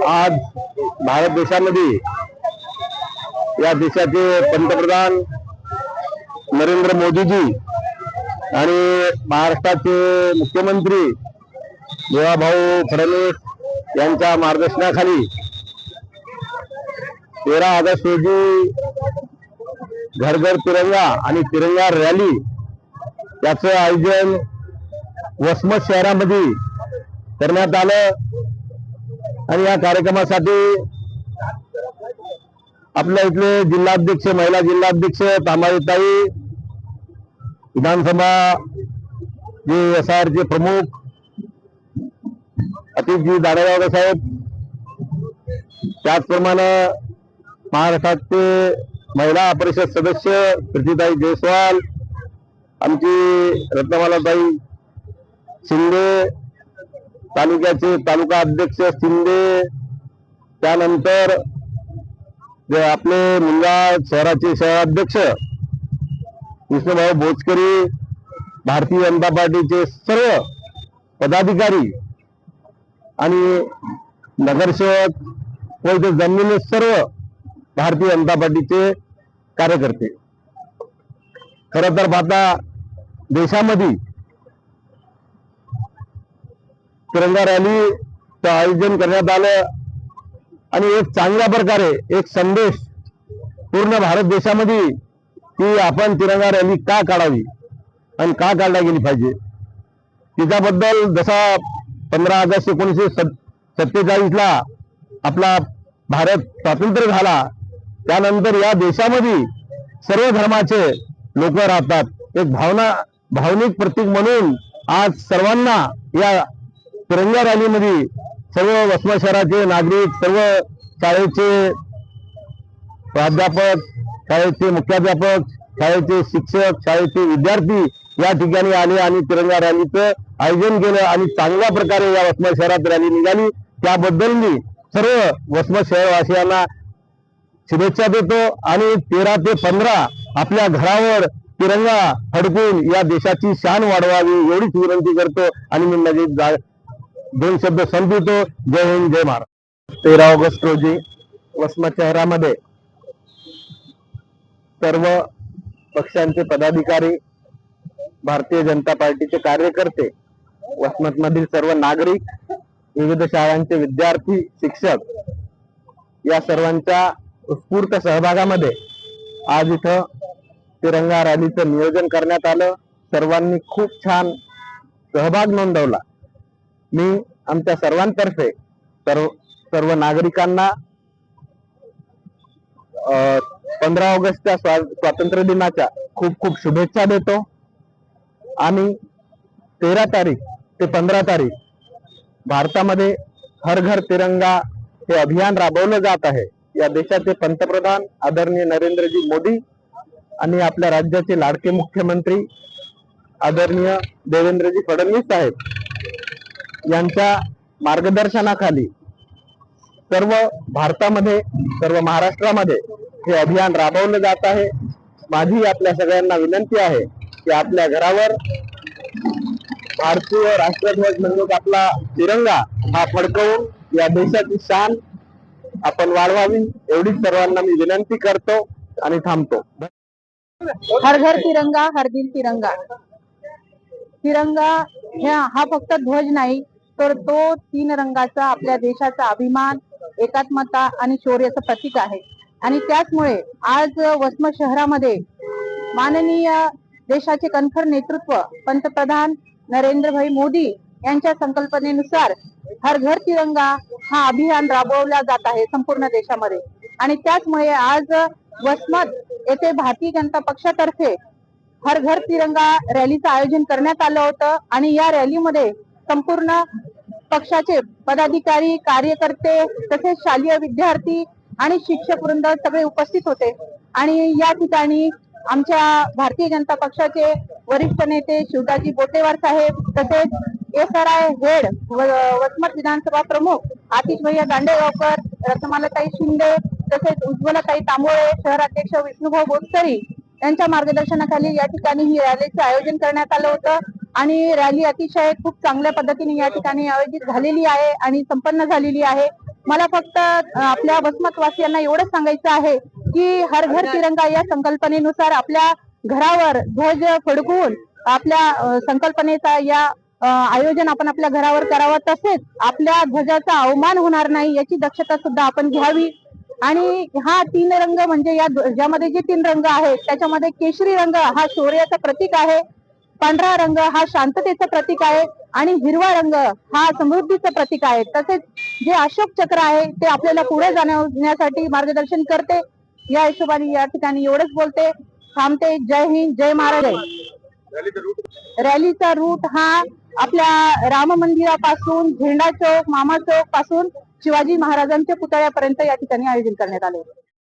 आज भारत देशामध्ये या देशाचे पंतप्रधान नरेंद्र मोदीजी आणि महाराष्ट्राचे मुख्यमंत्री देवाभाऊ फडणवीस यांच्या मार्गदर्शनाखाली 13 ऑगस्ट रोजी घर घर तिरंगा आणि तिरंगा रॅली याचं आयोजन वसमत शहरामध्ये करण्यात आलं। आणि या कार्यक्रमासाठी आपल्या इथले जिल्हाध्यक्ष महिला जिल्हाध्यक्ष तांबाईताई, विधानसभा जे SIR चे प्रमुख अतिशजी दानेगावकर साहेब, त्याचप्रमाणे महाराष्ट्राचे महिला परिषद सदस्य प्रीतीताई जयस्वाल, आमची रत्नमालाताई शिंदे, तालुक्याचे तालुका अध्यक्ष शिंदे, त्यानंतर जे आपले मुंगाळ शहराचे शहराध्यक्ष विष्णुभाऊ भोजकरी, भारतीय जनता पार्टीचे सर्व पदाधिकारी आणि नगरसेवक व इथे जमलेले सर्व भारतीय जनता पार्टीचे कार्यकर्ते। खरं तर पाहता देशामध्ये तिरंगा रॅलीचं आयोजन करण्यात आलं आणि एक चांगल्या प्रकारे एक संदेश पूर्ण भारत देशामध्ये की आपण तिरंगा रॅली का काढावी आणि का काढल्या गेली पाहिजे। त्याच्याबद्दल जसा 15 ऑगस्ट 1947 ला आपला भारत स्वातंत्र्य झाला, त्यानंतर या देशामध्ये सर्व धर्माचे लोक राहतात। एक भावनिक प्रतीक म्हणून आज सर्वांना या तिरंगा रॅलीमध्ये सर्व वसमत शहराचे नागरिक, सर्व शाळेचे प्राध्यापक, शाळेचे मुख्याध्यापक, शाळेचे शिक्षक, शाळेचे विद्यार्थी या ठिकाणी आले आणि तिरंगा रॅलीचं आयोजन केलं आणि चांगल्या प्रकारे या वसमत शहरात रॅली निघाली। त्याबद्दल मी सर्व वसमत शहरवासियांना शुभेच्छा देतो आणि 13 ते 15 आपल्या घरावर तिरंगा फडकून या देशाची शान वाढवावी एवढीच विनंती करतो आणि मी माझे 2 शब्द संपवितो। जय हिंद, जय महाराष्ट्र। 13 ऑगस्ट रोजी वसमत शहरामध्ये सर्व पक्षांचे पदाधिकारी, भारतीय जनता पार्टीचे कार्यकर्ते, वसमत मधील सर्व नागरिक, विविध शाळांचे विद्यार्थी, शिक्षक या सर्वांच्या उत्स्फूर्त सहभागामध्ये आज इथं तिरंगा रॅलीचं नियोजन करण्यात आलं। सर्वांनी खूप छान सहभाग नोंदवला। मी आमच्या सर्वांतर्फे सर्व नागरिकांना 15 ऑगस्टच्या स्वातंत्र्य दिनाच्या खूप खूप शुभेच्छा देतो आणि 13 तारीख ते 15 तारीख भारतामध्ये हर घर तिरंगा हे अभियान राबवलं जात आहे। या देशाचे पंतप्रधान आदरणीय नरेंद्रजी मोदी आणि आपल्या राज्याचे लाडके मुख्यमंत्री आदरणीय देवेंद्रजी फडणवीस साहेब यांच्या मार्गदर्शनाखाली सर्व भारतामध्ये, सर्व महाराष्ट्रामध्ये हे अभियान राबवलं जात आहे। माझी आपल्या सगळ्यांना विनंती आहे की आपल्या घरावर भारतीय राष्ट्रध्वज म्हणजे आपला तिरंगा हा फडकवून या देशाची शान आपण वाढवावी एवढीच सर्वांना मी विनंती करतो आणि थांबतो। हर घर तिरंगा, हर दिल तिरंगा। तिरंगा हा फक्त ध्वज नाही, तर तो 3 रंगाचा आपल्या देशाचा अभिमान, एकात्मता आणि शौर्याचं प्रतीक आहे। आणि त्याचमुळे आज वसमत शहरामध्ये माननीय देशाचे कणखर नेतृत्व पंतप्रधान नरेंद्रभाई मोदी यांच्या संकल्पनेनुसार हर घर तिरंगा हा अभियान राबवला जात आहे संपूर्ण देशामध्ये। आणि त्याचमुळे आज वसमत येथे भारतीय जनता पक्षातर्फे हर घर तिरंगा रॅलीचं आयोजन करण्यात आलं होतं आणि या रॅलीमध्ये संपूर्ण पक्षाचे पदाधिकारी, कार्यकर्ते, तसेच शालेय विद्यार्थी आणि शिक्षक वृंद सगळे उपस्थित होते। आणि या ठिकाणी आमच्या भारतीय जनता पक्षाचे वरिष्ठ नेते शिवदाजी बोटेवार साहेब, तसेच SRI हेड वसमत विधानसभा प्रमुख आतिश भैया दांडेगावकर, रत्नमालाताई शिंदे, तसेच उज्ज्वलाताई तांबोळे, शहराध्यक्ष विष्णुभाऊ भोजकरी यांच्या मार्गदर्शनाखाली या ठिकाणी ही रॅलीचे आयोजन करण्यात आलं होतं। आणि रॅली अतिशय खूप चांगल्या पद्धतीने या ठिकाणी आयोजित झालेली आहे आणि संपन्न झालेली आहे। मला फक्त आपल्या वसमतवासियांना एवढंच सांगायचं आहे की हर घर तिरंगा या संकल्पनेनुसार आपल्या घरावर ध्वज फडकवून आपल्या संकल्पनेचा या आयोजन आपण आपल्या घरावर करावं, तसेच आपल्या ध्वजाचा अवमान होणार नाही याची दक्षता सुद्धा आपण घ्यावी. आणि हा 3 रंग म्हणजे या ध्वजामध्ये जे 3 रंग आहेत त्याच्यामध्ये केशरी रंग हा शौर्याचं प्रतीक आहे, पांढरा रंग हा शांततेचं प्रतीक आहे आणि हिरवा रंग हा समृद्धीचं प्रतीक आहे. तसेच जे अशोक चक्र आहे ते आपल्याला पुढे जाण्यासाठी मार्गदर्शन करते. या हिशोबाने या ठिकाणी एवढंच बोलते, थांबते. जय हिंद, जय महाराज. रॅलीचा रूट हा आपल्या राम मंदिरापासून झेंडा चौक, मामा चौक पासून शिवाजी महाराजांच्या पुतळ्यापर्यंत या ठिकाणी आयोजन करण्यात आले.